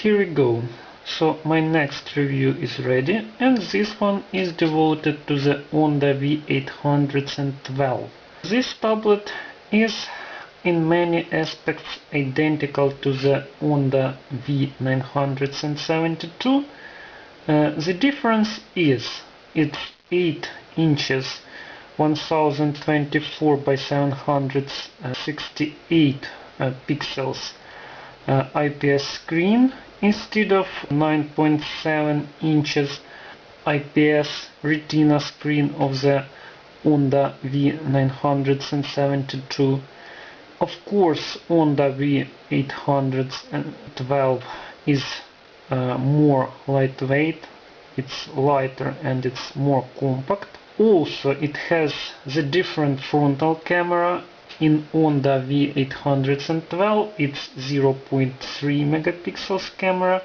here we go. So my next review is ready, and this one is devoted to the Onda V812. This tablet is in many aspects identical to the Onda V972. The difference is it's 8 inches 1024 by 768 pixels IPS screen instead of 9.7 inches IPS Retina screen of the Onda V972. Of course, Onda V812 is more lightweight, it's lighter and it's more compact. Also, it has the different frontal camera. In Onda V812 it's 0.3 megapixels camera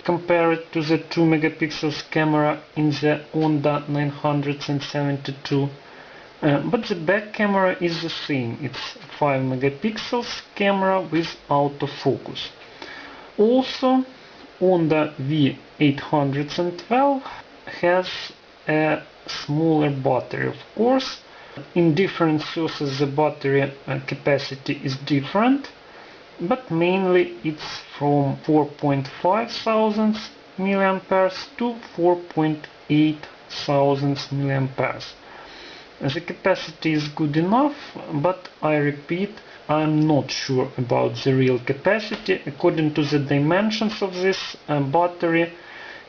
compared to the 2 megapixels camera in the Onda 972. But the back camera is the same, it's 5 megapixels camera with autofocus. Also, Onda V812 has a smaller battery, of course. In different sources the battery capacity is different, but mainly it's from 4.5 thousand mAh to 4.8 thousand mAh. The capacity is good enough, but I repeat, I'm not sure about the real capacity. According to the dimensions of this battery,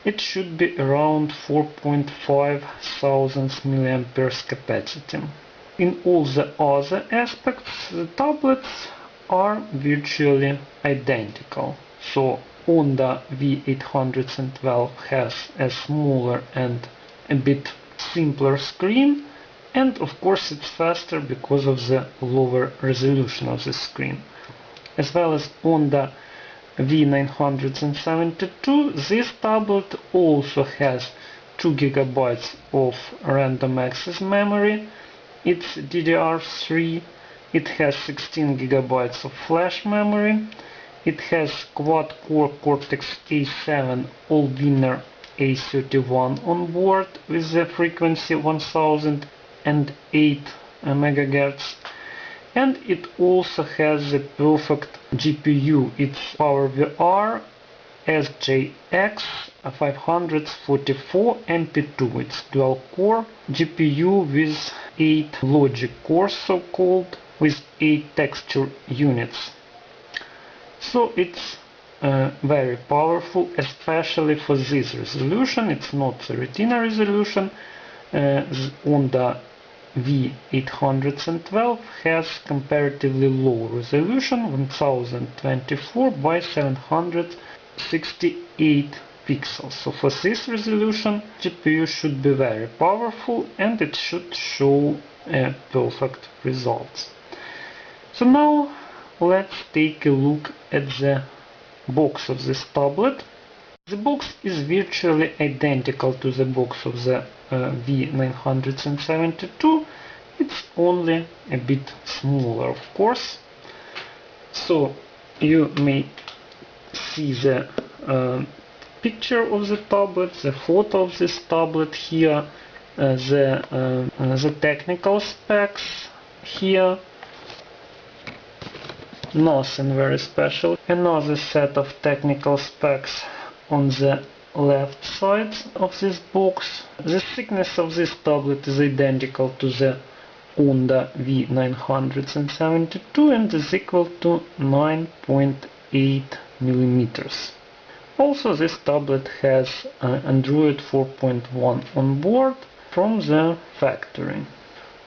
it should be around 4.5 thousand mAh capacity. In all the other aspects, the tablets are virtually identical. So Onda V812 has a smaller and a bit simpler screen, and of course it's faster because of the lower resolution of the screen. As well as Onda V972, this tablet also has 2 GB of random access memory. It's DDR3, it has 16 GB of flash memory, it has quad-core Cortex A7 Allwinner A31 on board with the frequency 1008 MHz, and it also has the perfect GPU. It's PowerVR SGX544MP2. It's dual core GPU with 8 logic cores, so-called, with 8 texture units. So it's very powerful, especially for this resolution. It's not the Retina resolution. Onda V812 has comparatively low resolution, 1024 by 768 pixels. So for this resolution, GPU should be very powerful and it should show perfect results. So now let's take a look at the box of this tablet. The box is virtually identical to the box of the V972. It's only a bit smaller, of course. So you may see the picture of the tablet, the photo of this tablet here, the technical specs here. Nothing very special. Another set of technical specs on the left side of this box. The thickness of this tablet is identical to the Onda V972 and is equal to 9.8 millimeters. Also, this tablet has Android 4.1 on board from the factory.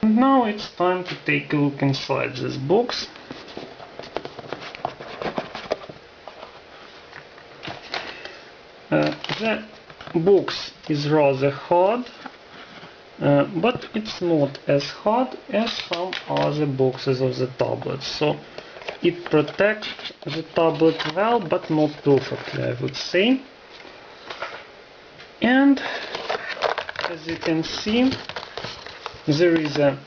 And now it's time to take a look inside this box. The box is rather hard, but it's not as hard as some other boxes of the tablet. So it protects the tablet well, but not perfectly, I would say. And as you can see, there is a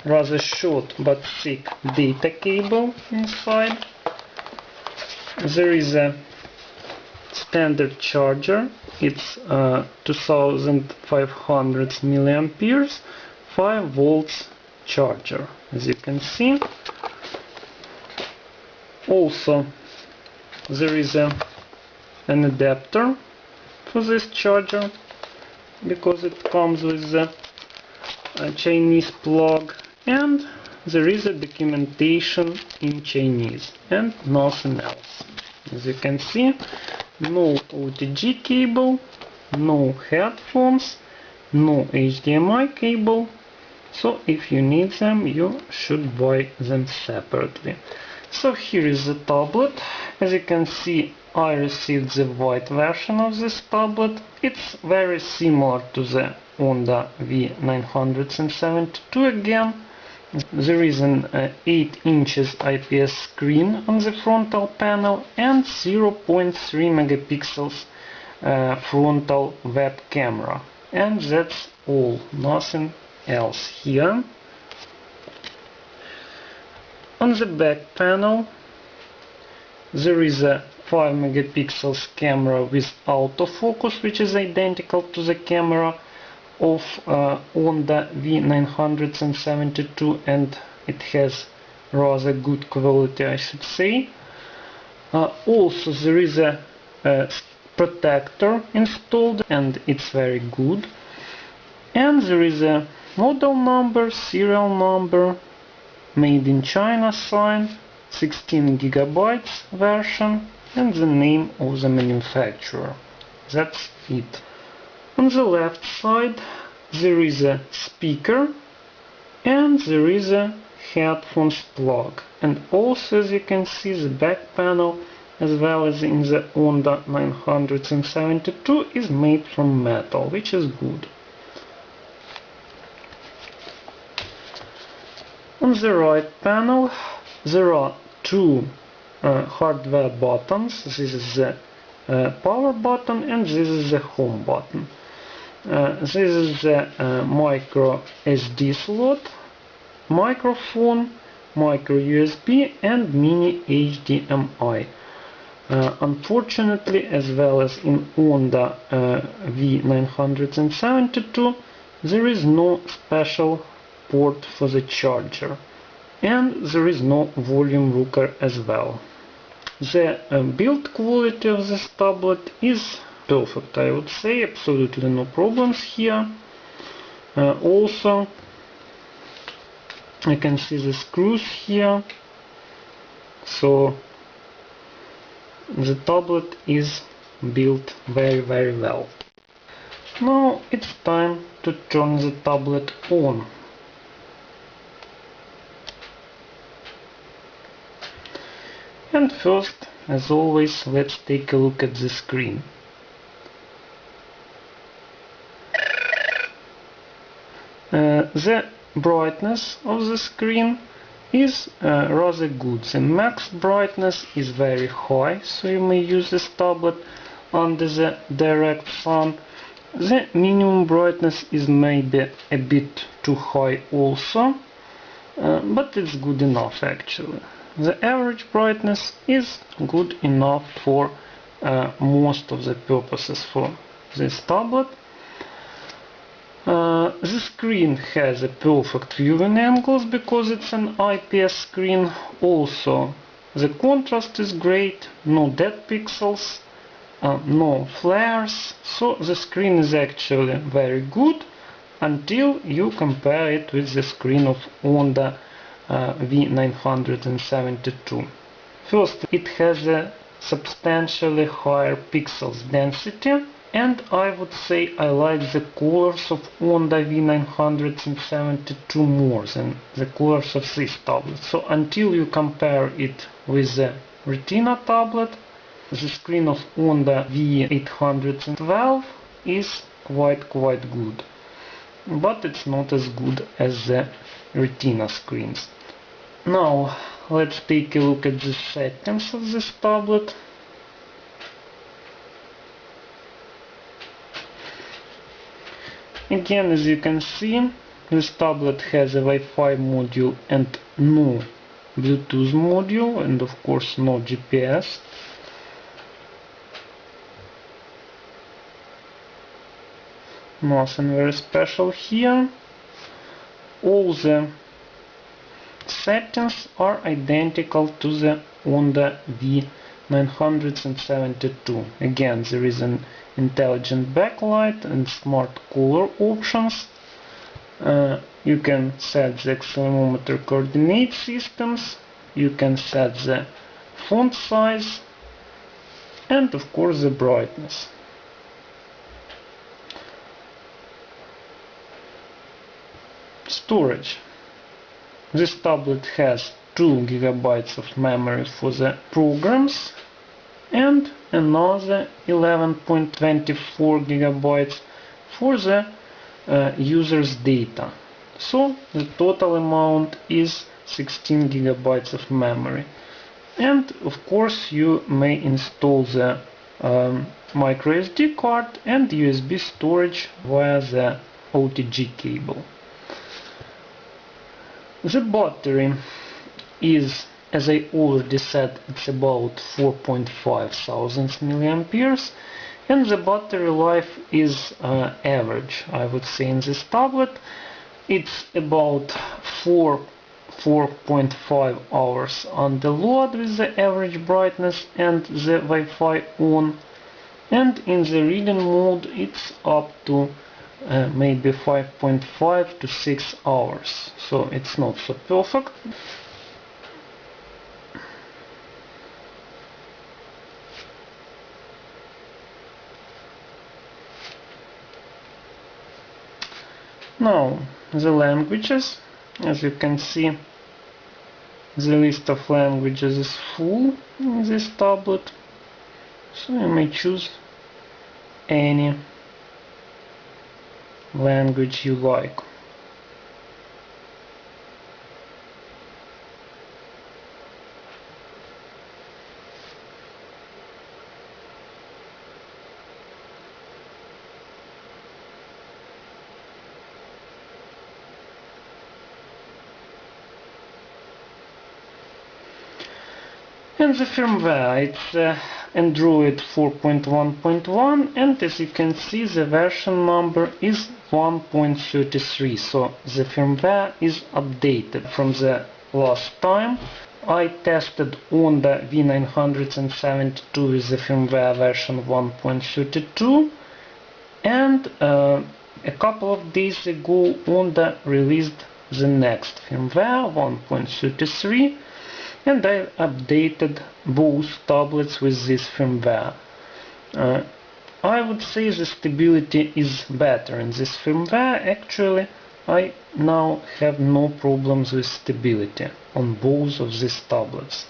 rather short but thick data cable inside. There is a standard charger. It's 2500 milliamperes, 5 volts charger, as you can see. Also, there is an adapter for this charger, because it comes with a Chinese plug, and there is a documentation in Chinese and nothing else. As you can see, no OTG cable, no headphones, no HDMI cable, so if you need them you should buy them separately. So here is the tablet. As you can see, I received the white version of this tablet. It's very similar to the Onda V972 again. There is an 8 inches IPS screen on the frontal panel and 0.3 megapixels frontal web camera. And that's all, nothing else here. On the back panel there is a 5 megapixels camera with autofocus, which is identical to the camera of Onda V972, and it has rather good quality, I should say. Also there is a protector installed, and it's very good. And there is a model number, serial number, made in China sign, 16 gigabytes version, and the name of the manufacturer. That's it. On the left side there is a speaker and there is a headphones plug, and also, as you can see, the back panel, as well as in the Onda 972, is made from metal, which is good. On the right panel there are two hardware buttons. This is the power button and this is the home button. This is the micro SD slot, microphone, micro USB and mini HDMI. Unfortunately, as well as in Onda V972, there is no special port for the charger, and there is no volume rocker as well. The build quality of this tablet is perfect, I would say, absolutely no problems here. Also, I can see the screws here, so the tablet is built very well. Now it's time to turn the tablet on. And first, as always, let's take a look at the screen. The brightness of the screen is rather good. The max brightness is very high, so you may use this tablet under the direct sun. The minimum brightness is maybe a bit too high also, but it's good enough actually. The average brightness is good enough for most of the purposes for this tablet. The screen has a perfect viewing angles because it's an IPS screen. Also, the contrast is great, no dead pixels, no flares, so the screen is actually very good until you compare it with the screen of Onda V972. First, it has a substantially higher pixels density, and I would say I like the colors of Onda V972 more than the colors of this tablet. So until you compare it with the Retina tablet, the screen of Onda V812 is quite good, but it's not as good as the Retina screens. Now let's take a look at the settings of this tablet. Again, as you can see, this tablet has a Wi-Fi module and no Bluetooth module, and of course no GPS. nothing very special here. All the settings are identical to the Onda V972. Again, there is an intelligent backlight and smart color options. You can set the accelerometer coordinate systems, you can set the font size, and of course the brightness. Storage. This tablet has 2 GB of memory for the programs and another 11.24 GB for the user's data. So the total amount is 16 GB of memory. And of course you may install the micro SD card and USB storage via the OTG cable. The battery is, as I already said, it's about 4,500 mAh, and the battery life is average, I would say, in this tablet. It's about 4.5 hours under load with the average brightness and the Wi-Fi on, and in the reading mode it's up to maybe 5.5 to 6 hours, so it's not so perfect. Now, the languages. As you can see, the list of languages is full in this tablet, so you may choose any language you like. And the firmware, it's Android 4.1.1, and as you can see the version number is 1.33, so the firmware is updated from the last time. I tested Onda V972 with the firmware version 1.32, and a couple of days ago Onda released the next firmware 1.33, and I updated both tablets with this firmware. I would say the stability is better in this firmware. Actually, I now have no problems with stability on both of these tablets.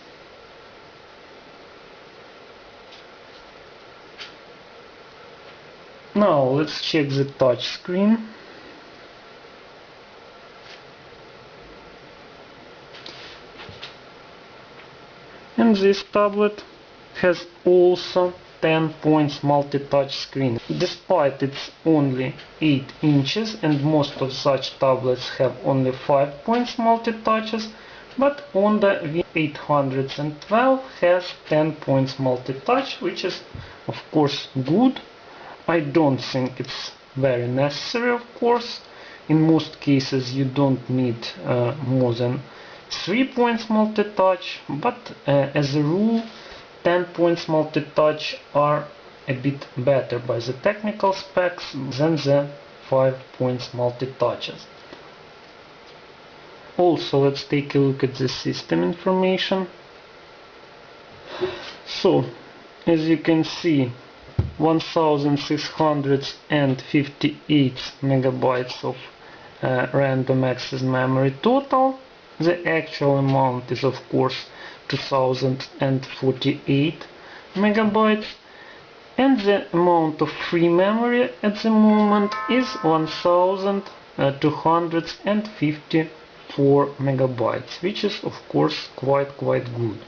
Now let's check the touch screen. And this tablet has also 10 points multi-touch screen. Despite it's only 8 inches and most of such tablets have only 5 points multi-touches, but Onda V812 has 10 points multi-touch, which is of course good. I don't think it's very necessary, of course. In most cases you don't need more than 3 points multi-touch, but as a rule 10 points multi-touch are a bit better by the technical specs than the 5 points multi-touches. Also, let's take a look at the system information. So, as you can see, 1658 megabytes of random access memory total. The actual amount is of course 2048 megabytes, and the amount of free memory at the moment is 1254 megabytes, which is of course quite good.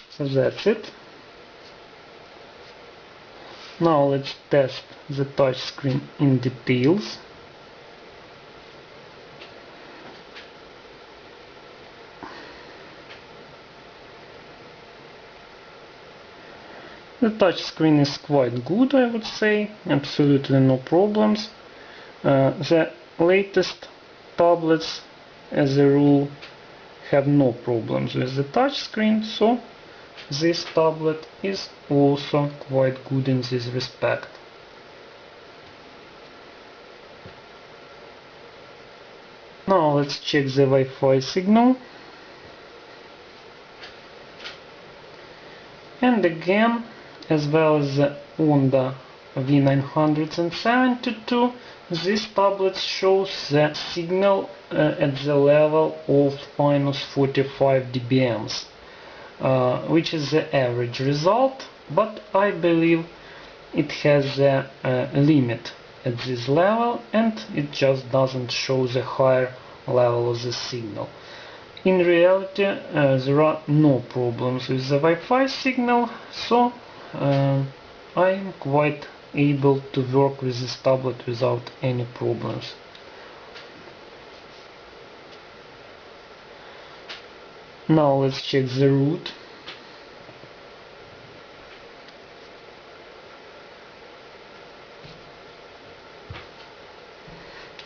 So that's it. Now let's test the touch screen in details. The touch screen is quite good, I would say, absolutely no problems. The latest tablets, as a rule, have no problems with the touch screen, so this tablet is also quite good in this respect. Now let's check the Wi-Fi signal. And again, as well as the Onda V972, this tablet shows the signal at the level of minus 45 dBms, which is the average result, but I believe it has a limit at this level and it just doesn't show the higher level of the signal. In reality, there are no problems with the Wi-Fi signal, so I am quite able to work with this tablet without any problems. Now let's check the root.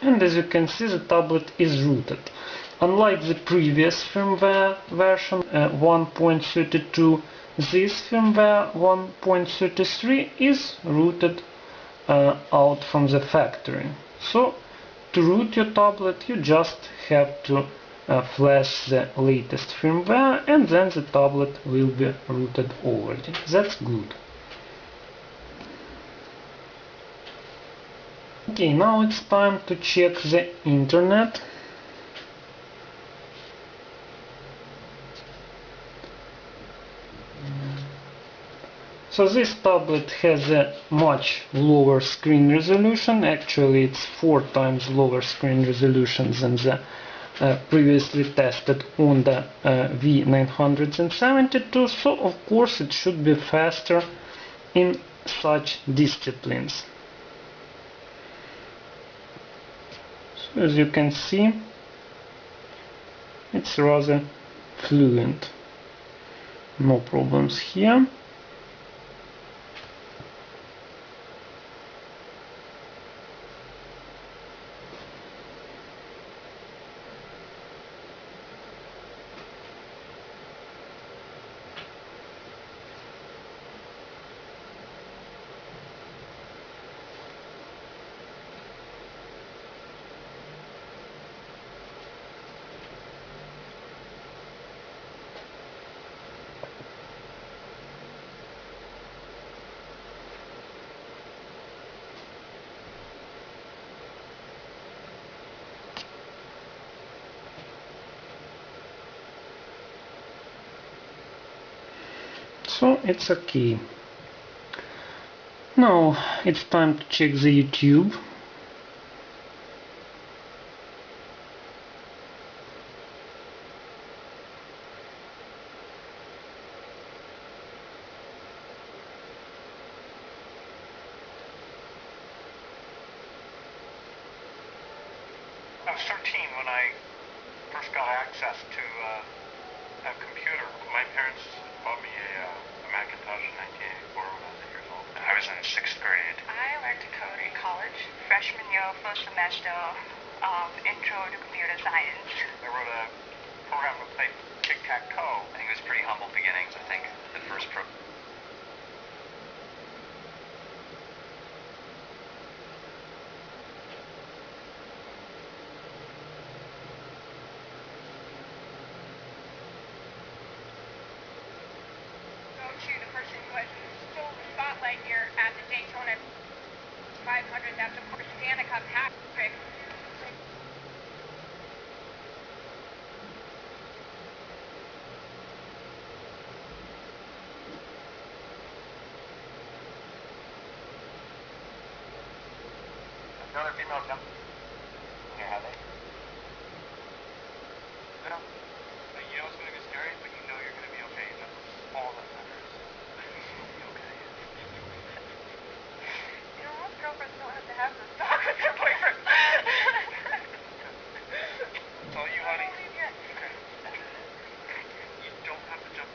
And as you can see, the tablet is rooted. Unlike the previous firmware version 1.32, this firmware 1.33 is rooted out from the factory. So to root your tablet you just have to flash the latest firmware and then the tablet will be rooted already. That's good. Okay, now it's time to check the internet. So this tablet has a much lower screen resolution. Actually it's 4 times lower screen resolution than the previously tested Onda V972, so of course it should be faster in such disciplines. So as you can see, it's rather fluent. No problems here. So it's okay. Now it's time to check the YouTube. I was 13 when I first got access to a computer. My parents bought me a Macintosh in 1984 when I was 8 years old. I was in 6th grade. I learned to code in college, freshman year, first semester of Intro to Computer Science. I wrote a program to play tic-tac-toe. I think it was pretty humble beginnings. I think the first To the person who has stole the spotlight here at the Daytona 500. That's of course Danica Patrick. Another female jump. Yeah, they. You know it's going to be scary, but you know you're going to be okay. That's all that matters. You'll be okay. You know, most girlfriends don't have to have this talk with their boyfriends. It's all you, honey. I don't believe yet. Okay. You don't have to jump.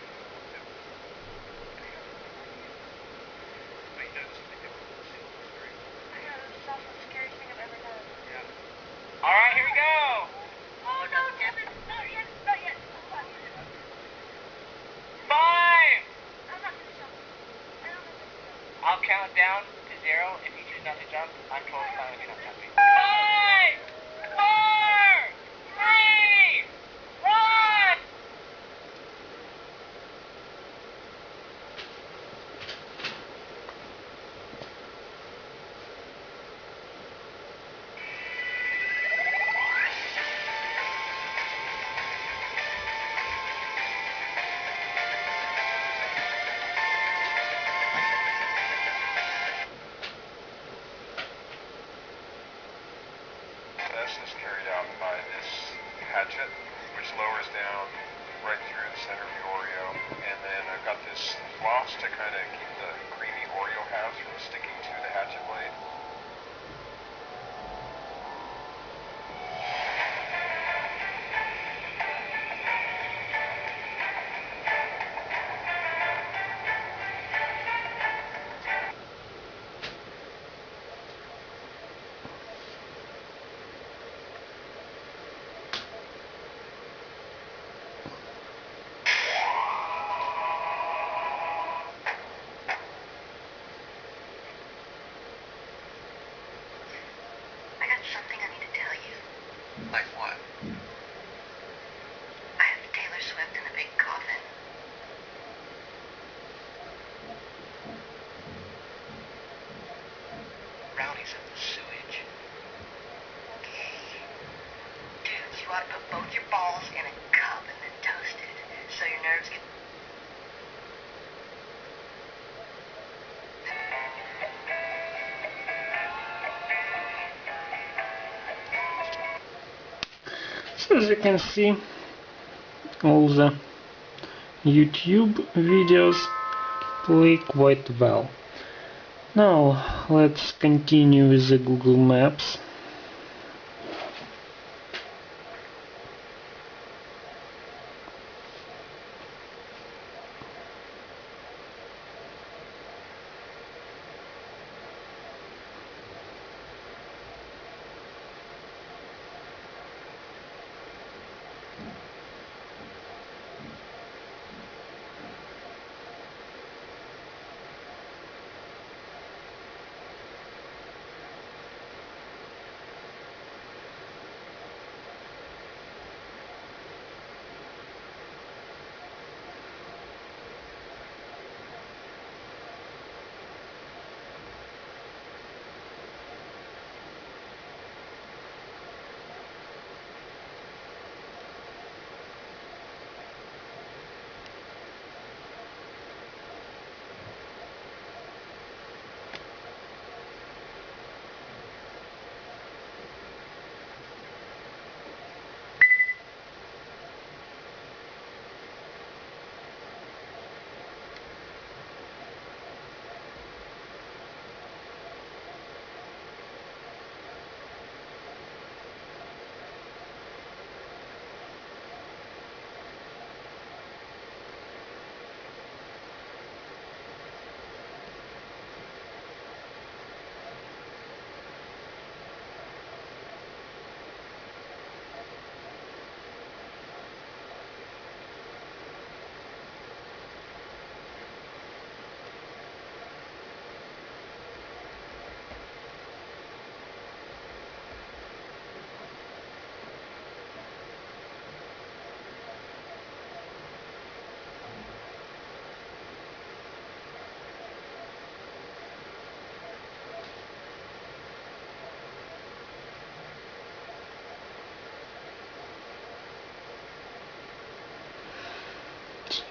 count down to 0. If you choose not to jump, I'm totally fine with you not jumping. 5, 4, 3, 1. This is carried out by this hatchet, which lowers down right through the center of the Oreo, and then I've got this floss to kind of keep the creamy Oreo halves from sticking to the hatchet blade. Something I need to tell you. Like what? I have Taylor Swift in a big coffin. Rowdy's in the sewage. Okay. Dudes, you ought to put both your balls in a cup and then toast it so your nerves get... So as you can see, all the YouTube videos play quite well. Now let's continue with the Google Maps.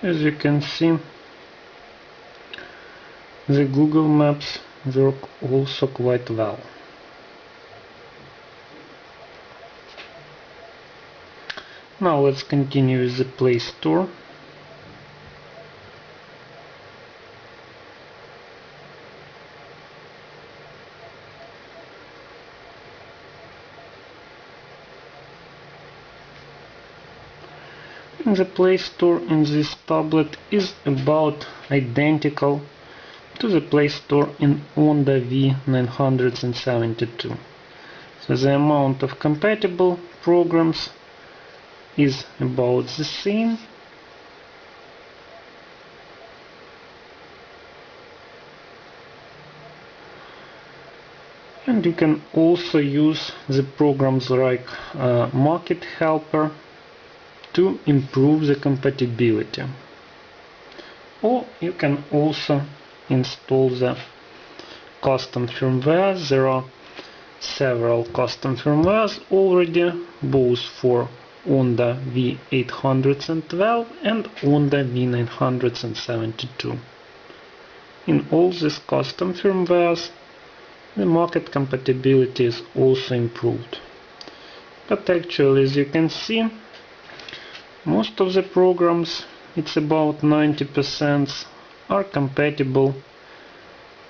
As you can see, the Google Maps work also quite well. Now let's continue with the Play Store. The Play Store in this tablet is about identical to the Play Store in Onda V972. So the amount of compatible programs is about the same. And you can also use the programs like Market Helper to improve the compatibility. Or you can also install the custom firmware. There are several custom firmwares already, both for Onda V812 and Onda V972. In all these custom firmwares, the market compatibility is also improved. But actually, as you can see, most of the programs, it's about 90%, are compatible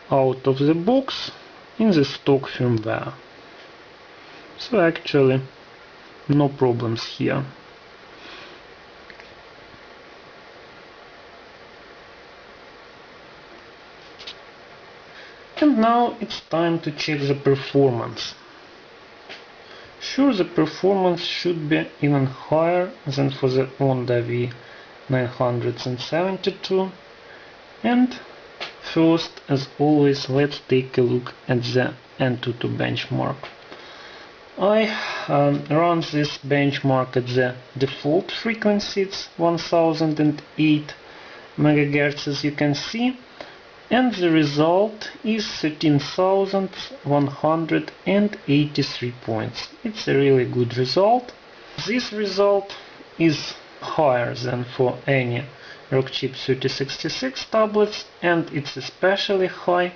out of the box in the stock firmware. So actually, no problems here. And now it's time to check the performance. Sure, the performance should be even higher than for the Onda V972. And first, as always, let's take a look at the Antutu benchmark. I run this benchmark at the default frequency, it's 1008 MHz, as you can see, and the result is 13,183 points. It's a really good result. This result is higher than for any Rockchip 3066 tablets, and it's especially high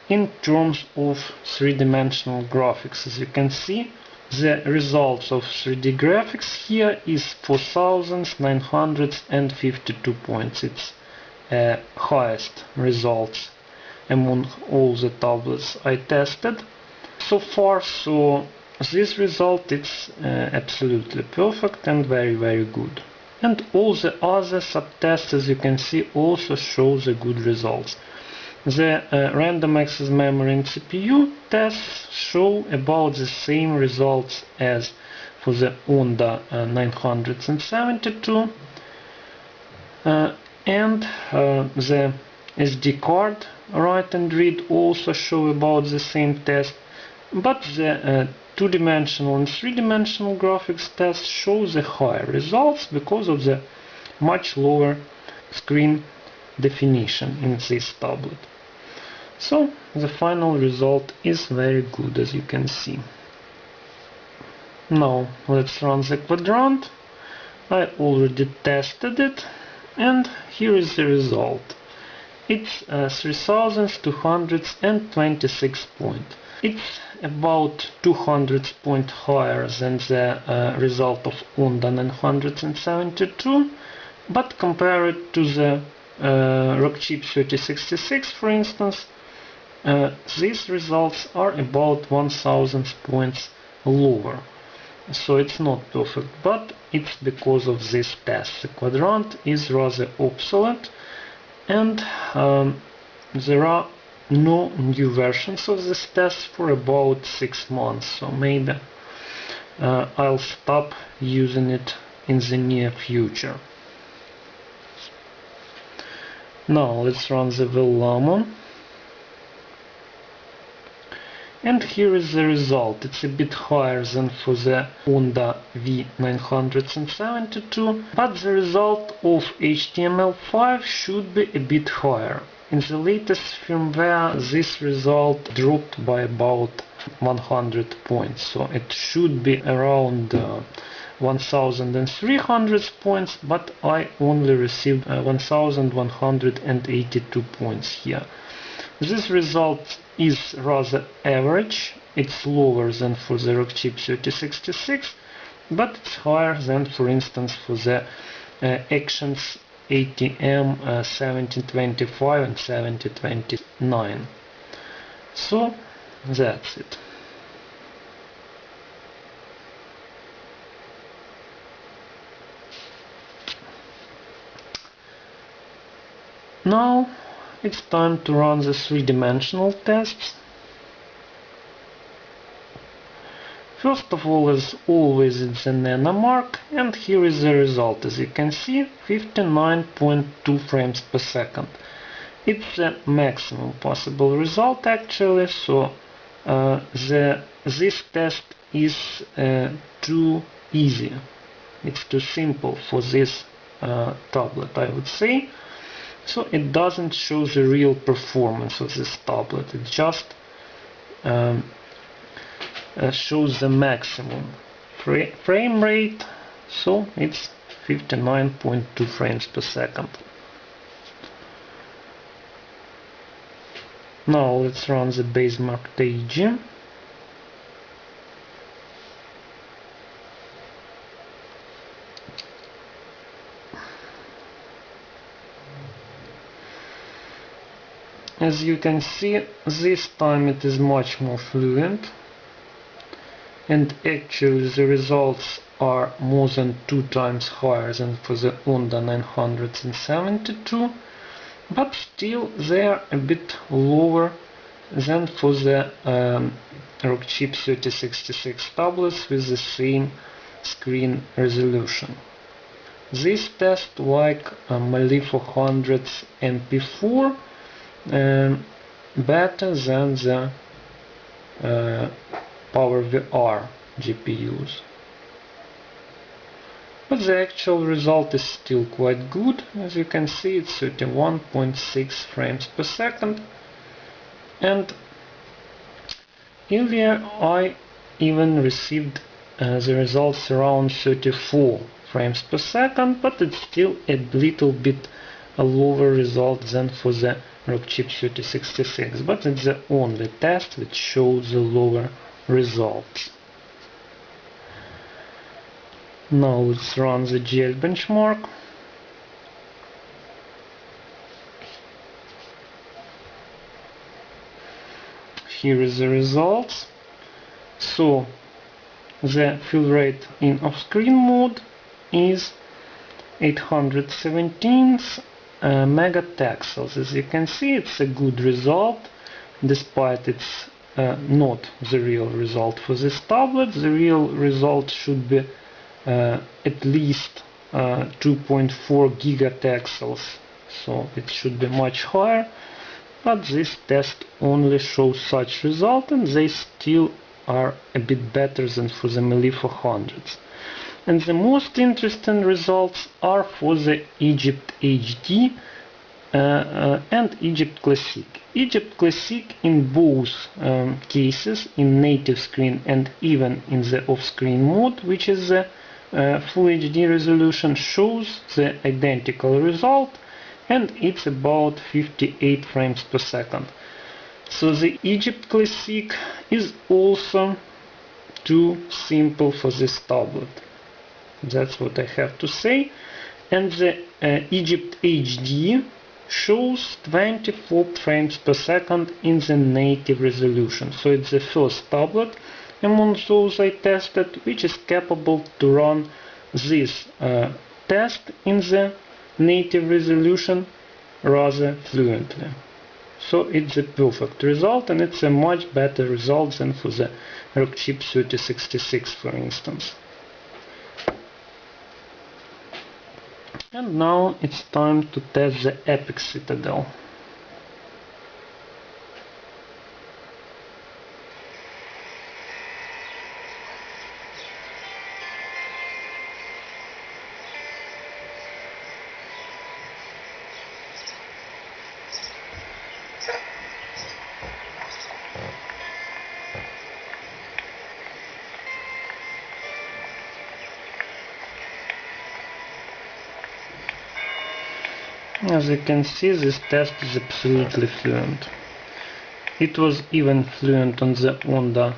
in terms of three-dimensional graphics. As you can see, the results of 3D graphics here is 4,952 points. It's highest results among all the tablets I tested so far. So this result is absolutely perfect and very good. And all the other subtests, as you can see, also show the good results. The random access memory and CPU tests show about the same results as for the Onda 972, and the SD card write and read also show about the same test, but the two-dimensional and three-dimensional graphics tests show the higher results because of the much lower screen definition in this tablet. So the final result is very good, as you can see. Now let's run the quadrant. I already tested it, and here is the result. It's 3,226 points. It's about 200 points higher than the result of Onda 972, but compared to the Rockchip 3066, for instance, these results are about 1,000 points lower. So it's not perfect, but it's because of this test. The quadrant is rather obsolete, and there are no new versions of this test for about 6 months, so maybe I'll stop using it in the near future. Now let's run the Vellamo. And here is the result. It's a bit higher than for the Onda V972, but the result of HTML5 should be a bit higher. In the latest firmware, this result dropped by about 100 points, so it should be around 1,300 points, but I only received 1,182 points here. This result is rather average. It's lower than for the Rockchip 3066, but it's higher than, for instance, for the Actions ATM 1725 and 7029. So that's it. Now it's time to run the three-dimensional tests. First of all, as always, it's a nano mark, and here is the result. As you can see, 59.2 frames per second. It's the maximum possible result actually, so this test is too easy. It's too simple for this tablet, I would say. So it doesn't show the real performance of this tablet. It just shows the maximum frame rate. So it's 59.2 frames per second. Now let's run the benchmark AG. As you can see, this time it is much more fluent, and actually the results are more than 2 times higher than for the Onda 972, but still they are a bit lower than for the Rockchip 3066 tablets with the same screen resolution. This test, like MHz MP4, better than the PowerVR GPUs. But the actual result is still quite good. As you can see, it's 31.6 frames per second. And earlier I even received the results around 34 frames per second, but it's still a little bit a lower result than for the Rockchip 3066, but it's the only test which shows the lower results. Now let's run the GL benchmark. Here is the results. So the fill rate in off-screen mode is 817 megapixels. As you can see, it's a good result, despite it's not the real result for this tablet. The real result should be at least 2.4 gigapixels, so it should be much higher, but this test only shows such result, and they still are a bit better than for the MHz. And the most interesting results are for the Egypt HD and Egypt Classic. Egypt Classic in both cases, in native screen and even in the off-screen mode, which is the Full HD resolution, shows the identical result, and it's about 58 frames per second. So the Egypt Classic is also too simple for this tablet. That's what I have to say. And the Egypt HD shows 24 frames per second in the native resolution. So it's the first tablet among those I tested which is capable to run this test in the native resolution rather fluently. So it's a perfect result, and it's a much better result than for the Rockchip 3066, for instance. And now it's time to test the Epic Citadel. As you can see, this test is absolutely fluent. It was even fluent on the Onda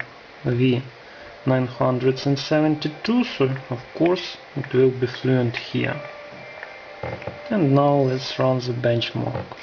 V972, so of course it will be fluent here. And now let's run the benchmark.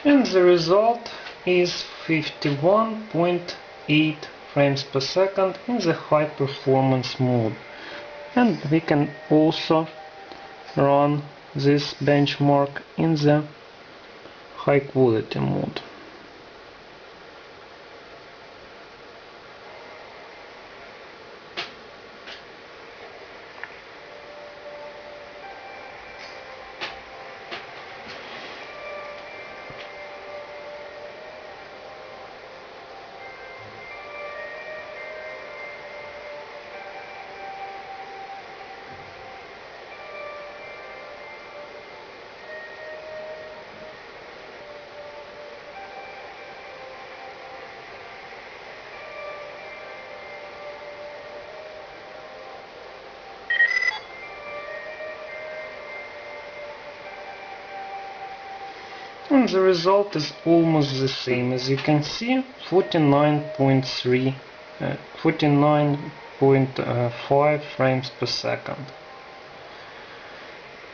And the result is 51.8 frames per second in the high performance mode. And we can also run this benchmark in the high quality mode. And the result is almost the same. As you can see, 49.5 frames per second.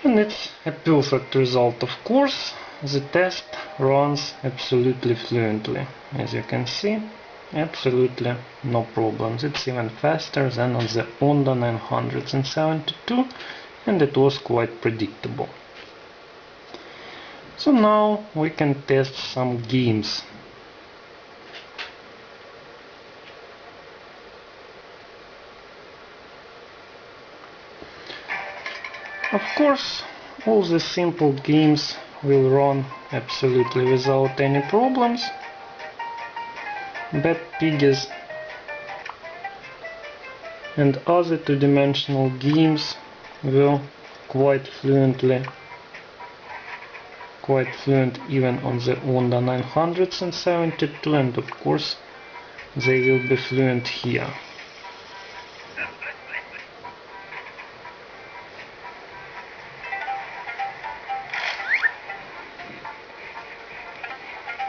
And it's a perfect result, of course. The test runs absolutely fluently. As you can see, absolutely no problems. It's even faster than on the Onda 972, and it was quite predictable. So now we can test some games. Of course, all the simple games will run absolutely without any problems. Bad Piggies and other two-dimensional games will quite fluent even on the Onda 972, and of course they will be fluent here.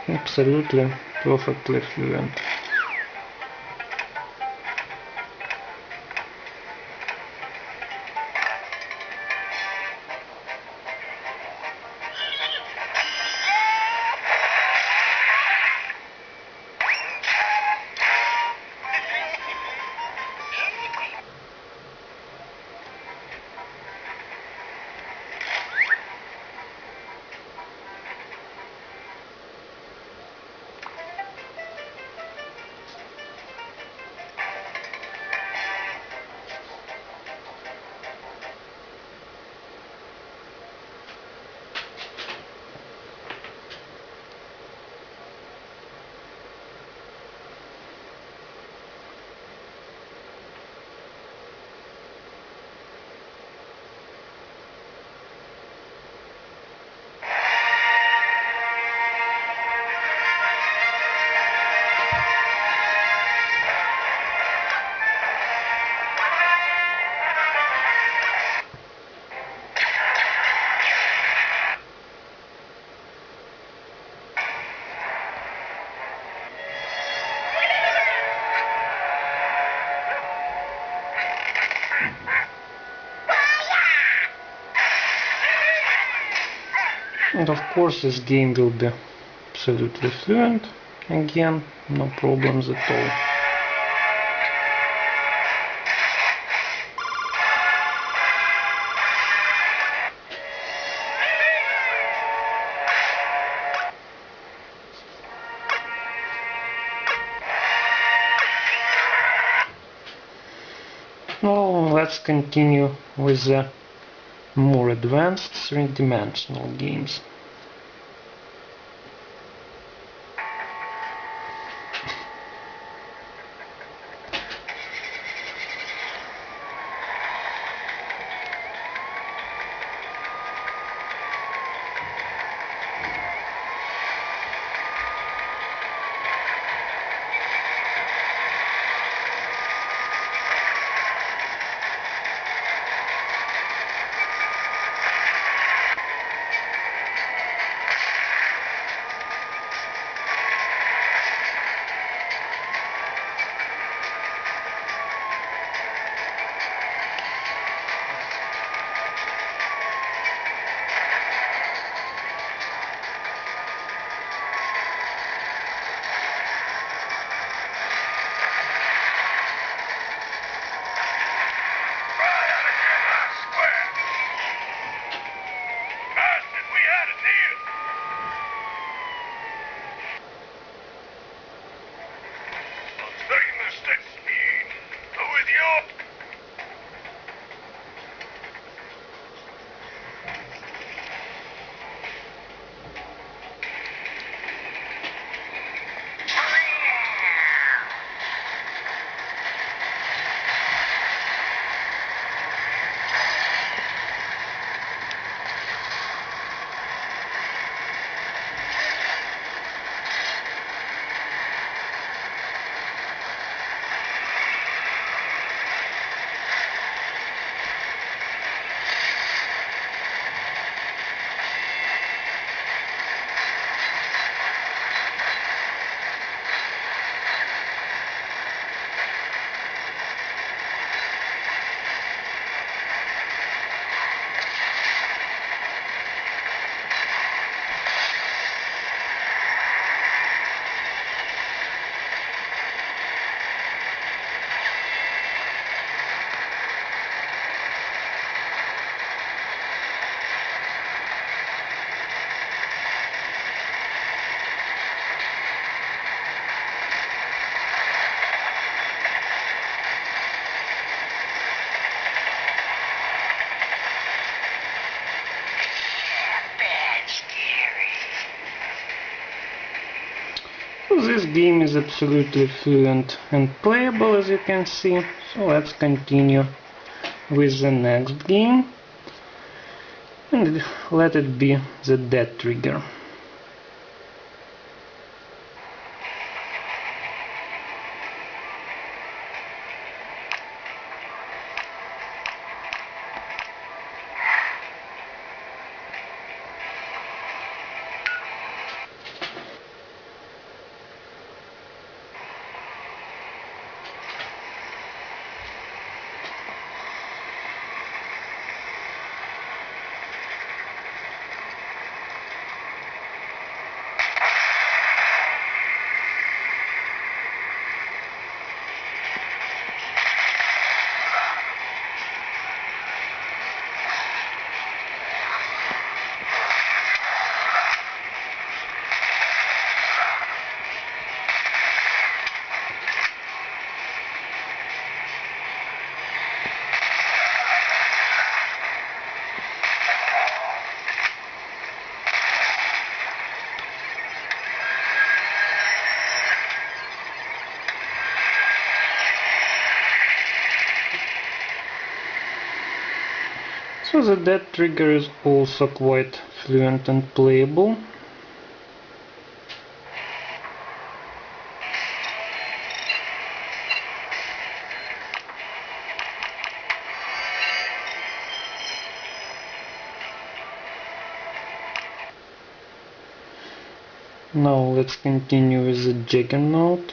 Absolutely perfectly fluent. And of course this game will be absolutely fluent, again, no problems at all. Now let's continue with the more advanced three-dimensional games. So this game is absolutely fluent and playable, as you can see. So let's continue with the next game, and let it be the dead trigger. So the dead trigger is also quite fluent and playable. Now let's continue with the Juggernaut.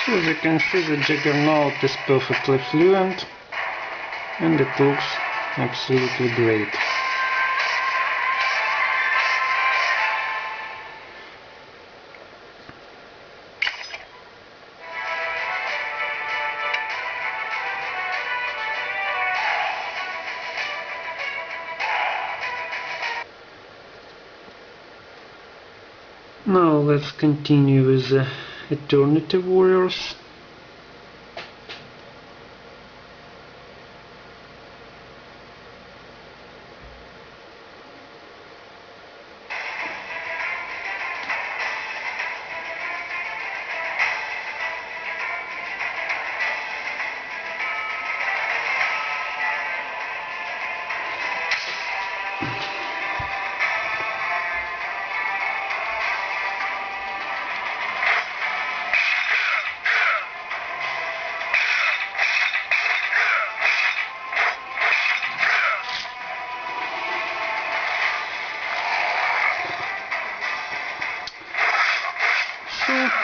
So as you can see, the Juggernaut is perfectly fluent and it looks absolutely great. Now let's continue with the Eternity Warriors.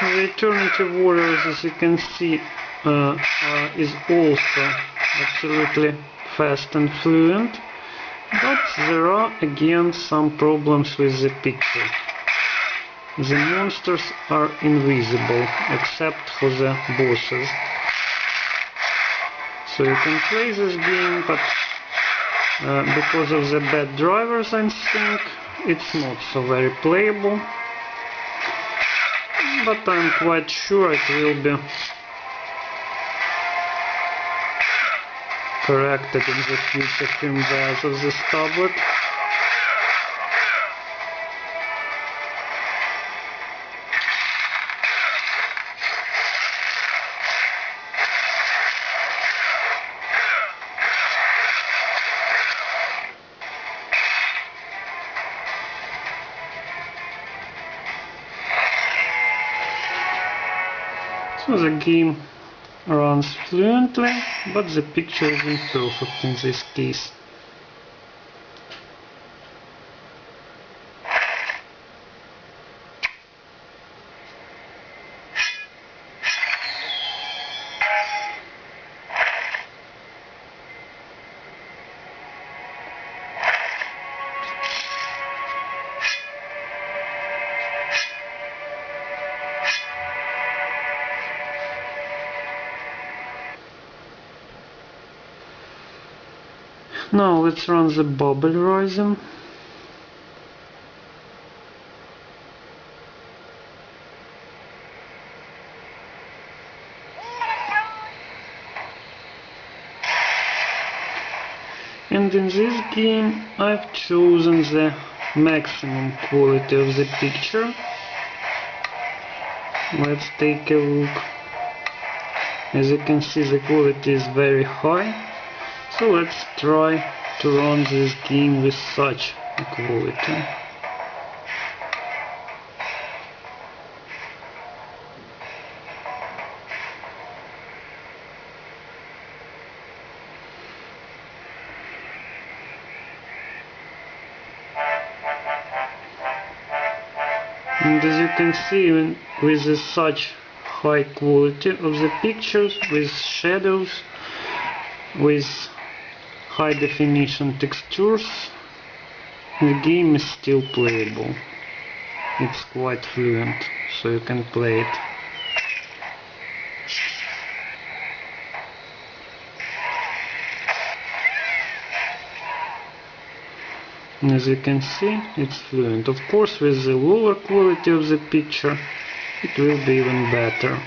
The alternative orders, as you can see, is also absolutely fast and fluent, but there are again some problems with the picture. The monsters are invisible except for the bosses. So you can play this game, but because of the bad drivers, I think it's not so very playable. But I'm quite sure it will be corrected in the future firmware of this tablet. So the game runs fluently, but the picture is imperfect in this case. Now let's run the bubble rising. And in this game I've chosen the maximum quality of the picture. Let's take a look. As you can see, the quality is very high. So let's try to run this game with such a quality. And as you can see, even with such high quality of the pictures, with shadows, with high definition textures, the game is still playable. It's quite fluent, so you can play it. And as you can see, it's fluent. Of course, with the lower quality of the picture, it will be even better.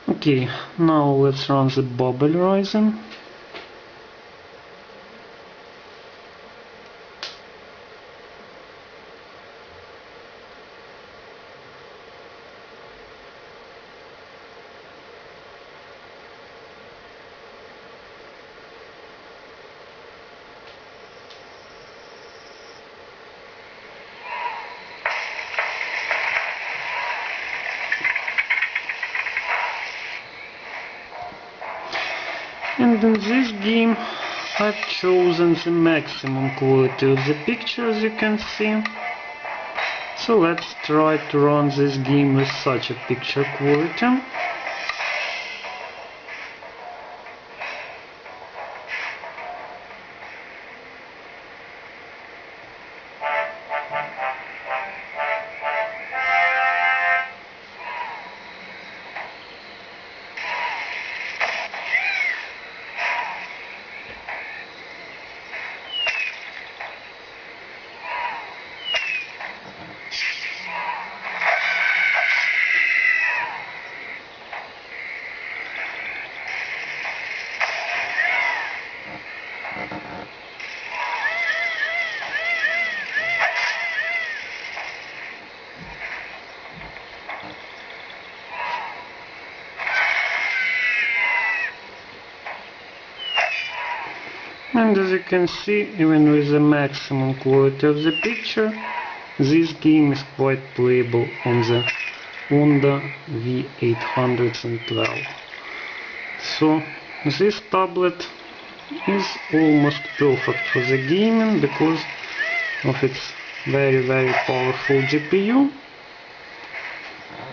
Okay, now let's run the bubble rising. And in this game I've chosen the maximum quality of the picture, as you can see. So let's try to run this game with such a picture quality. And as you can see, even with the maximum quality of the picture, this game is quite playable on the Onda V812. So this tablet is almost perfect for the gaming because of its very powerful GPU.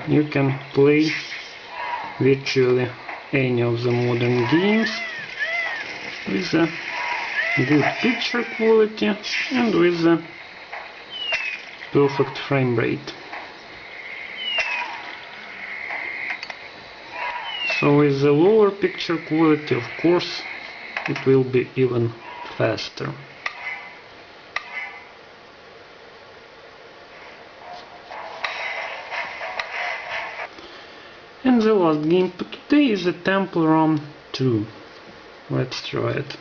You can play virtually any of the modern games with a good picture quality and with a perfect frame rate. So with the lower picture quality, of course, it will be even faster. And the last game for today is the Temple Run 2. Let's try it.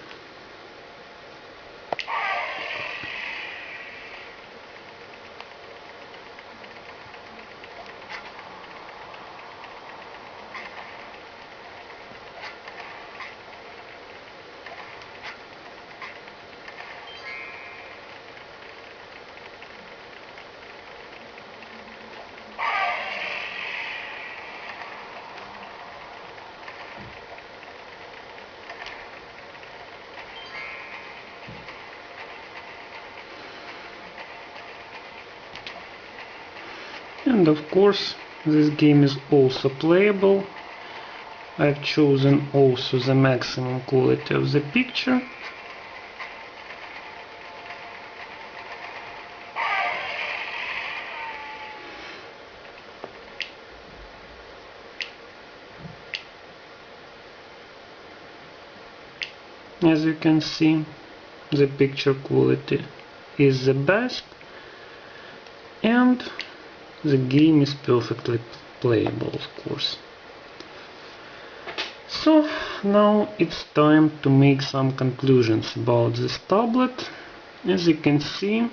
And of course, this game is also playable. I've chosen also the maximum quality of the picture. As you can see, the picture quality is the best, and the game is perfectly playable, of course. So now it's time to make some conclusions about this tablet. As you can see,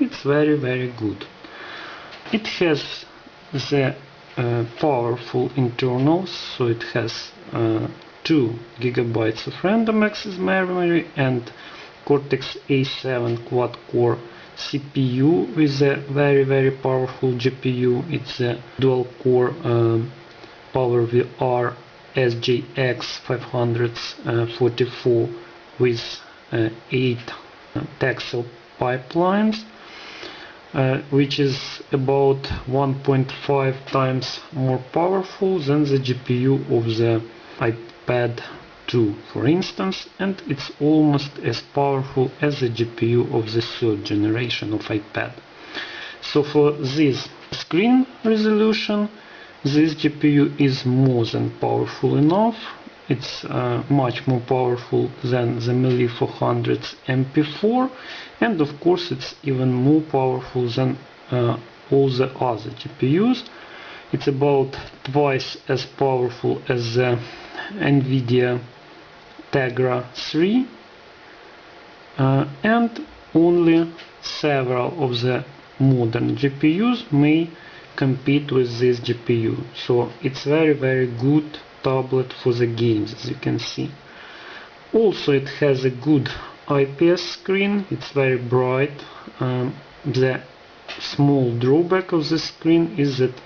it's very good. It has the powerful internals, so it has 2 GB of random access memory and Cortex A7 Quad-Core CPU with a very powerful GPU. It's a Dual Core PowerVR SGX544 with 8 Texel pipelines, which is about 1.5 times more powerful than the GPU of the iPad 2, for instance, and it's almost as powerful as the GPU of the 3rd generation of iPad. So for this screen resolution, this GPU is more than powerful enough. It's much more powerful than the Melee 400's MP4, and of course it's even more powerful than all the other GPUs. It's about twice as powerful as the NVIDIA Tegra 3, and only several of the modern GPUs may compete with this GPU. So it's very good tablet for the games, as you can see. Also it has a good IPS screen, it's very bright. The small drawback of the screen is that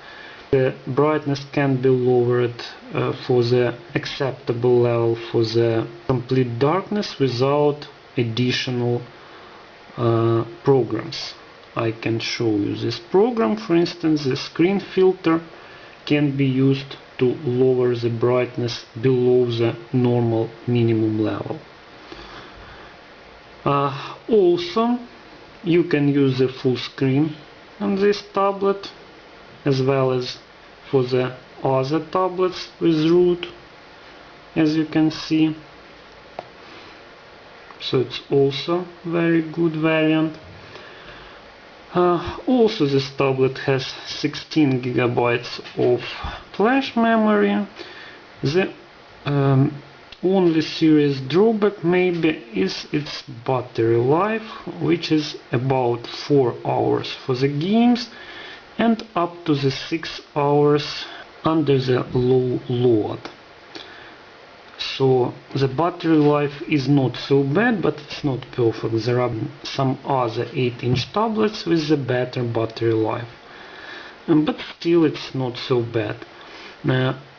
the brightness can be lowered for the acceptable level for the complete darkness without additional programs. I can show you this program. For instance, the screen filter can be used to lower the brightness below the normal minimum level. Also, you can use the full screen on this tablet, as well as for the other tablets with root, as you can see. So it's also very good variant. Also this tablet has 16 GB of flash memory. The only serious drawback maybe is its battery life, which is about 4 hours for the games and up to the 6 hours under the low load. So the battery life is not so bad, but it's not perfect. There are some other 8-inch tablets with a better battery life, but still it's not so bad.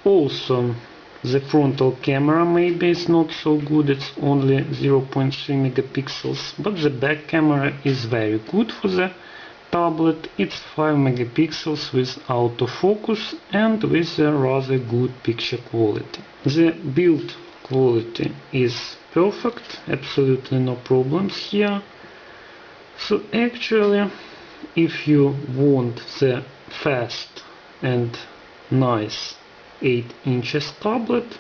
Also, the frontal camera maybe is not so good, it's only 0.3 megapixels, but the back camera is very good for the tablet. It's 5 megapixels with autofocus and with a rather good picture quality. The build quality is perfect, absolutely no problems here. So actually, if you want the fast and nice 8 inches tablet,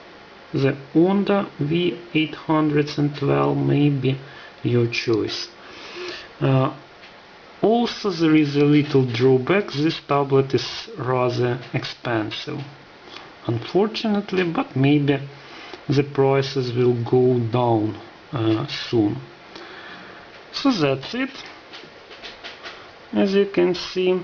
the Onda V812 may be your choice. Also, there is a little drawback. This tablet is rather expensive, unfortunately, but maybe the prices will go down soon. So that's it. As you can see,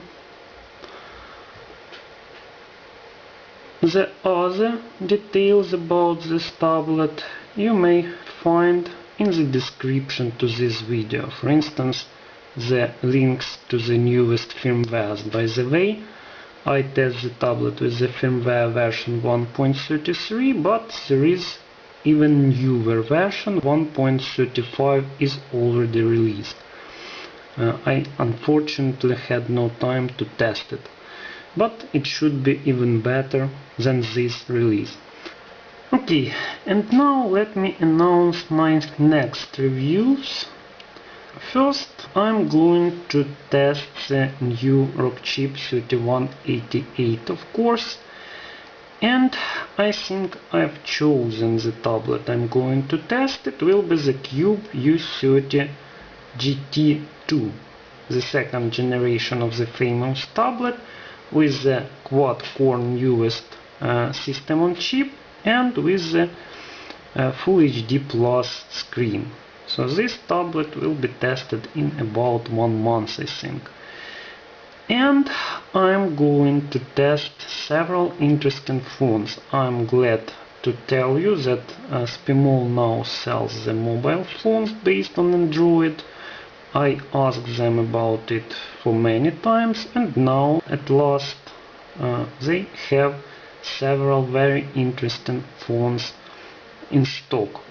the other details about this tablet you may find in the description to this video. For instance, the links to the newest firmwares. By the way, I test the tablet with the firmware version 1.33, but there is even newer version, 1.35 is already released. I unfortunately had no time to test it, but it should be even better than this release. Okay, and now let me announce my next reviews. First, I'm going to test the new Rockchip 3188, of course, and I think I've chosen the tablet I'm going to test. It will be the Cube U30 GT2, the second generation of the famous tablet, with the quad-core newest system on chip and with the Full HD Plus screen. So this tablet will be tested in about 1 month, I think. And I'm going to test several interesting phones. I'm glad to tell you that Spimol now sells the mobile phones based on Android. I asked them about it for many times, and now at last they have several very interesting phones in stock.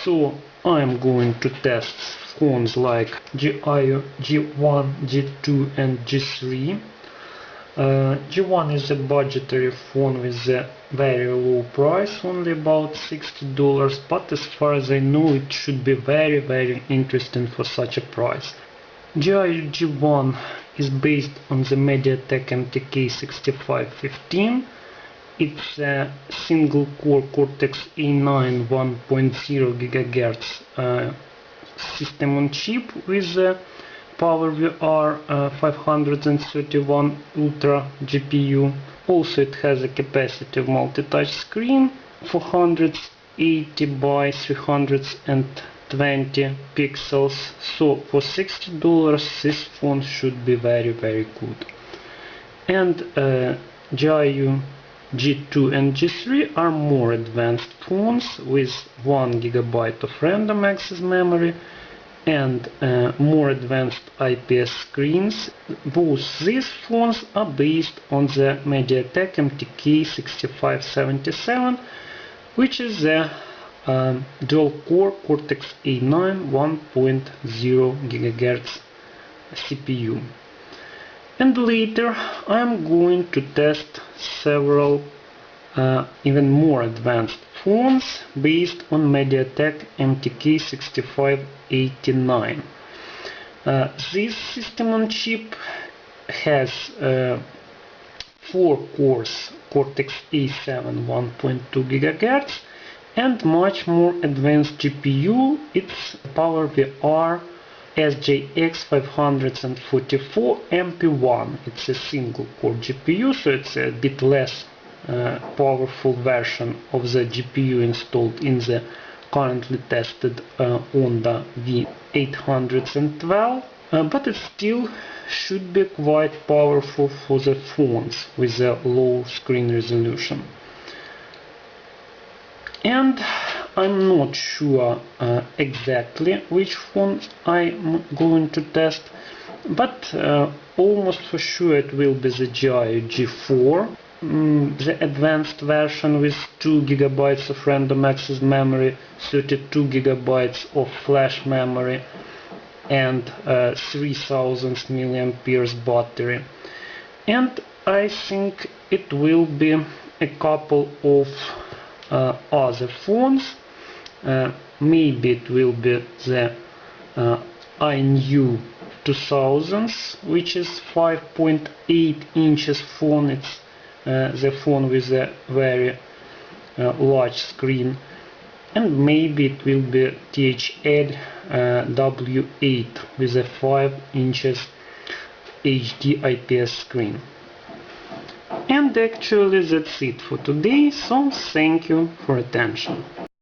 So I'm going to test phones like G1, G2 and G3. G1 is a budgetary phone with a very low price, only about $60, but as far as I know it should be very interesting for such a price. G1 is based on the MediaTek MTK 6515. It's a single-core Cortex A9 1.0 GHz system on chip with a PowerVR 531 Ultra GPU. Also it has a capacitive multi-touch screen, 480 by 320 pixels. So for $60 this phone should be very good. And G2 and G3 are more advanced phones with 1 GB of random access memory and more advanced IPS screens. Both these phones are based on the MediaTek MTK 6577, which is the dual core Cortex A9 1.0 GHz CPU. And later I'm going to test several even more advanced phones based on MediaTek MTK 6589. This system on chip has 4 cores Cortex A7 1.2 GHz and much more advanced GPU. It's PowerVR SGX544MP2. It's a single core GPU, so it's a bit less powerful version of the GPU installed in the currently tested Onda V812, but it still should be quite powerful for the phones with a low screen resolution. And I'm not sure exactly which phone I'm going to test, but almost for sure it will be the G4, the advanced version with 2 GB of random access memory, 32 GB of flash memory, and 3000 mAh battery. And I think it will be a couple of other phones. Maybe it will be the iNew 2000s, which is 5.8 inches phone. It's the phone with a very large screen. And maybe it will be THL W8 with a 5 inches HD IPS screen. And actually that's it for today, so thank you for attention.